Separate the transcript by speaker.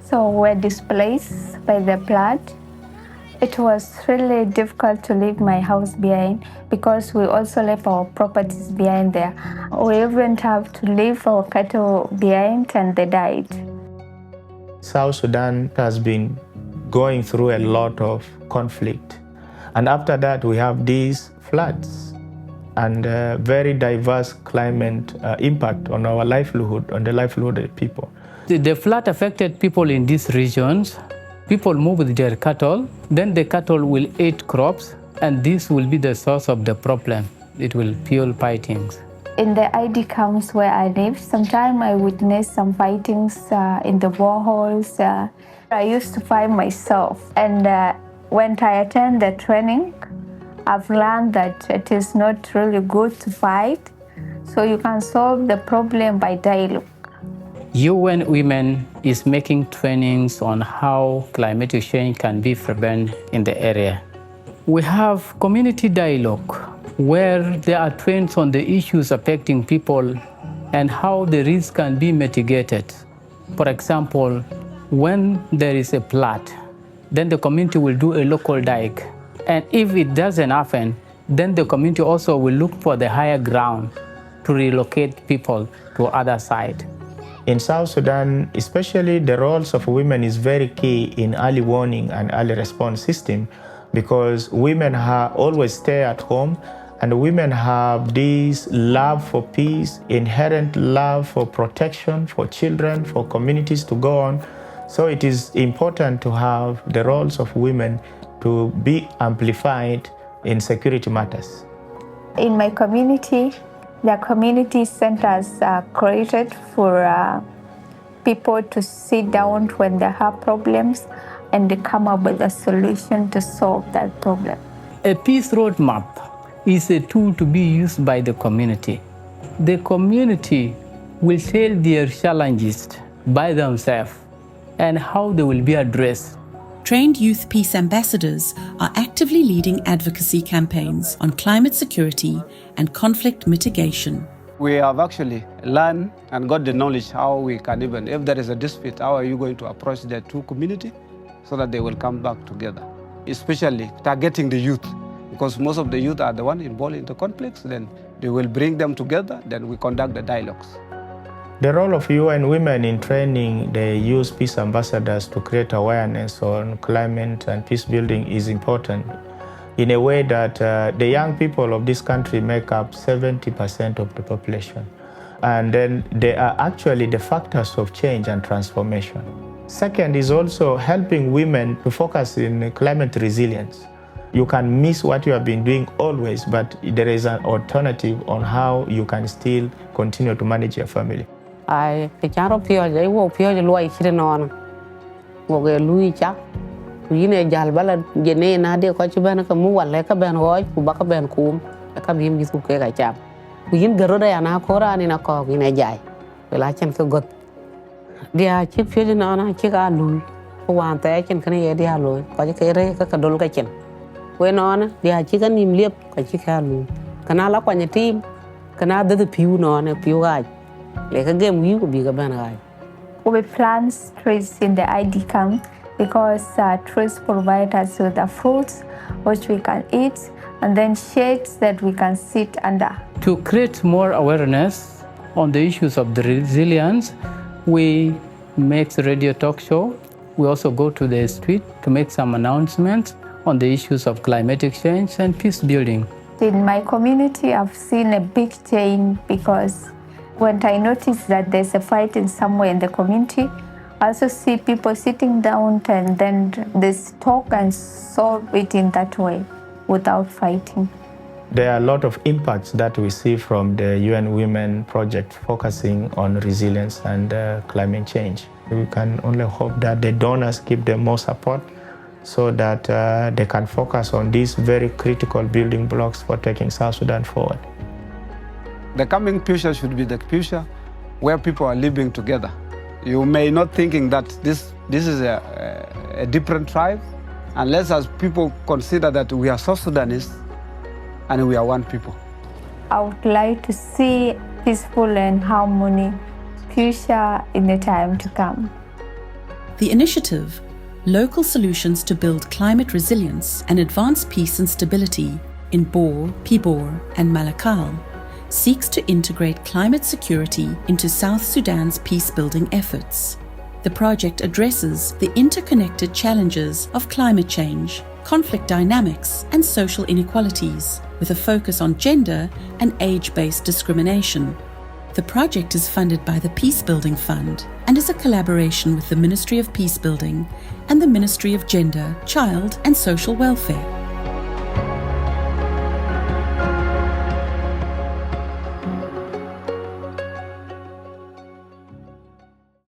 Speaker 1: So we're displaced by the flood. It was really difficult to leave my house behind because we also left our properties behind there. We even have to leave our cattle behind and they died.
Speaker 2: South Sudan has been going through a lot of conflict. And after that, we have these floods and very diverse climate impact on our livelihood, on the livelihood of the people.
Speaker 3: The flood affected people in these regions. People move with their cattle, then the cattle will eat crops, and this will be the source of the problem. It will fuel fightings.
Speaker 1: In the ID camps where I live, sometimes I witness some fightings in the boreholes. I used to fight myself, and when I attend the training, I've learned that it is not really good to fight, so you can solve the problem by dialogue.
Speaker 3: UN Women is making trainings on how climatic change can be prevented in the area. We have community dialogue where there are trainings on the issues affecting people and how the risks can be mitigated. For example, when there is a flood, then the community will do a local dike. And if it doesn't happen, then the community also will look for the higher ground to relocate people to other side.
Speaker 2: In South Sudan, especially the roles of women is very key in early warning and early response system because women always stay at home and women have this love for peace, inherent love for protection, for children, for communities to go on. So it is important to have the roles of women to be amplified in security matters.
Speaker 1: In my community, the community centers are created for people to sit down when they have problems and they come up with a solution to solve that problem.
Speaker 3: A peace roadmap is a tool to be used by the community. The community will tell their challenges by themselves and how they will be addressed.
Speaker 4: Trained youth peace ambassadors are actively leading advocacy campaigns on climate security and conflict mitigation.
Speaker 5: We have actually learned and got the knowledge how we can even, if there is a dispute, how are you going to approach the two community so that they will come back together, especially targeting the youth, because most of the youth are the one involved in the conflicts. Then they will bring them together, then we conduct the dialogues.
Speaker 2: The role of UN Women in training the youth peace ambassadors to create awareness on climate and peace building is important in a way that the young people of this country make up 70% of the population. And then they are actually the factors of change and transformation. Second is also helping women to focus in climate resilience. You can miss what you have been doing always, but there is an alternative on how you can still continue to manage your family.
Speaker 6: I charo pio jai wo pio lo ai chire non wo ge lui cha yine jal bala jene na de ko ci ben ko mu walle ka ben hoy ku ba ka ben kum ka bim bisu ke ga cham ku yin garo da na ko rani na ko ne jai la chen ko got dia ci pio na na ci ga lui ko wan ta chen kan ye dia lo ko ci re ka dol ka chen we non dia ci kan nim lep ka ci ka lu kana la kwa nyatim kana de piu non piu ga
Speaker 1: We plant trees in the ID camp because trees provide us with the fruits which we can eat and then shades that we can sit under.
Speaker 3: To create more awareness on the issues of the resilience, we make the radio talk show. We also go to the street to make some announcements on the issues of climatic change and peace building.
Speaker 1: In my community, I've seen a big change because when I notice that there's a fight in somewhere in the community, I also see people sitting down and then they talk and solve it in that way without fighting.
Speaker 2: There are a lot of impacts that we see from the UN Women project focusing on resilience and climate change. We can only hope that the donors give them more support so that they can focus on these very critical building blocks for taking South Sudan forward.
Speaker 5: The coming future should be the future where people are living together. You may not thinking that this is a different tribe, unless as people consider that we are South Sudanese and we are one people.
Speaker 1: I would like to see peaceful and harmony future in the time to come.
Speaker 4: The initiative, Local Solutions to Build Climate Resilience and Advance Peace and Stability in Bor, Pibor, and Malakal, seeks to integrate climate security into South Sudan's peace-building efforts. The project addresses the interconnected challenges of climate change, conflict dynamics, and social inequalities, with a focus on gender and age-based discrimination. The project is funded by the Peacebuilding Fund and is a collaboration with the Ministry of Peacebuilding and the Ministry of Gender, Child and Social Welfare.